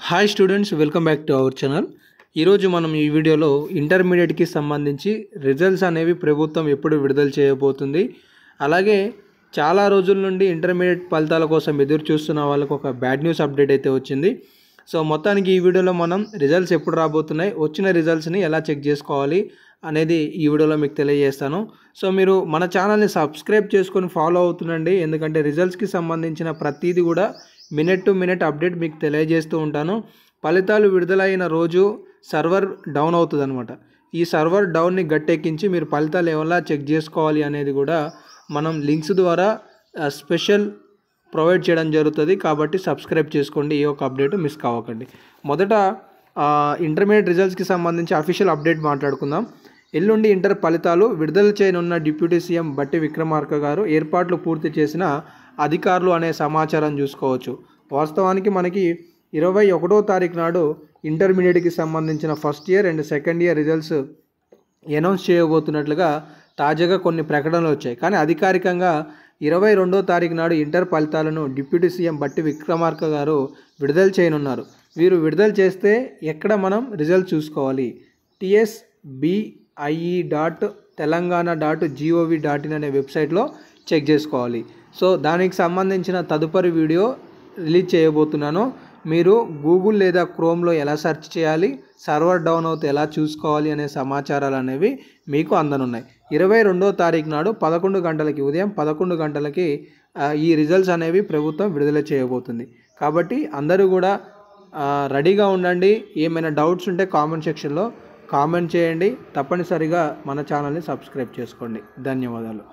Hi students, welcome back to our channel. ఈరోజు మనం ఈ వీడియోలో ఇంటర్మీడియట్కి సంబంధించి రిజల్ట్స్ అనేవి ప్రభుత్వం ఎప్పుడు విడుదల చేయబోతుంది, అలాగే చాలా రోజుల నుండి ఇంటర్మీడియట్ ఫలితాల కోసం ఎదురు చూస్తున్న వాళ్ళకు ఒక బ్యాడ్ న్యూస్ అప్డేట్ అయితే వచ్చింది. సో మొత్తానికి ఈ వీడియోలో మనం రిజల్ట్స్ ఎప్పుడు రాబోతున్నాయి, వచ్చిన రిజల్ట్స్ని ఎలా చెక్ చేసుకోవాలి అనేది ఈ వీడియోలో మీకు తెలియజేస్తాను. సో మీరు మన ఛానల్ని సబ్స్క్రైబ్ చేసుకొని ఫాలో అవుతుండండి, ఎందుకంటే రిజల్ట్స్కి సంబంధించిన ప్రతిదీ కూడా మినిట్ టు మినిట్ అప్డేట్ మీకు తెలియజేస్తూ ఉంటాను. ఫలితాలు విడుదలైన రోజు సర్వర్ డౌన్ అవుతుంది అనమాట. ఈ సర్వర్ డౌన్ని గట్టెక్కించి మీరు ఫలితాలు ఎలా చెక్ చేసుకోవాలి అనేది కూడా మనం లింక్స్ ద్వారా స్పెషల్ ప్రొవైడ్ చేయడం జరుగుతుంది. కాబట్టి సబ్స్క్రైబ్ చేసుకోండి, ఈ ఒక అప్డేట్ మిస్ కావకండి. మొదట ఇంటర్మీడియట్ రిజల్ట్స్కి సంబంధించి అఫీషియల్ అప్డేట్ మాట్లాడుకుందాం. ఎల్లుండి ఇంటర్ ఫలితాలు విడుదల చేయనున్న డిప్యూటీ సీఎం బట్టి విక్రమార్క గారు ఏర్పాట్లు పూర్తి చేసిన అధికారులు అనే సమాచారం చూసుకోవచ్చు. వాస్తవానికి మనకి 21వ తారీఖు నాడు ఇంటర్మీడియట్కి సంబంధించిన first year and second year results announce చేయబోతున్నట్లుగా తాజాగా కొన్ని ప్రకటనలు వచ్చాయి. కానీ అధికారికంగా 22వ తారీఖు నాడు ఇంటర్ ఫలితాలను డిప్యూటీ సీఎం బట్టి విక్రమార్క గారు విడుదల చేయనున్నారు. వీరు విడుదల చేస్తే ఎక్కడ మనం రిజల్ట్ చూసుకోవాలి? tsbi.telangana.gov.in అనే వెబ్సైట్లో చెక్ చేసుకోవాలి. సో దానికి సంబంధించిన తదుపరి వీడియో రిలీజ్ చేయబోతున్నాను. మీరు గూగుల్ లేదా క్రోమ్లో ఎలా సెర్చ్ చేయాలి, సర్వర్ డౌన్ అవుతే ఎలా చూసుకోవాలి అనే సమాచారాలు అనేవి మీకు అందనున్నాయి. 22వ తారీఖు నాడు 11 గంటలకి, ఉదయం 11 గంటలకి ఈ రిజల్ట్స్ అనేవి ప్రభుత్వం విడుదల చేయబోతుంది. కాబట్టి అందరూ కూడా రెడీగా ఉండండి. ఏమైనా డౌట్స్ ఉంటే కామెంట్ సెక్షన్లో కామెంట్ చేయండి. తప్పనిసరిగా మన ఛానల్ని సబ్స్క్రైబ్ చేసుకోండి. ధన్యవాదాలు.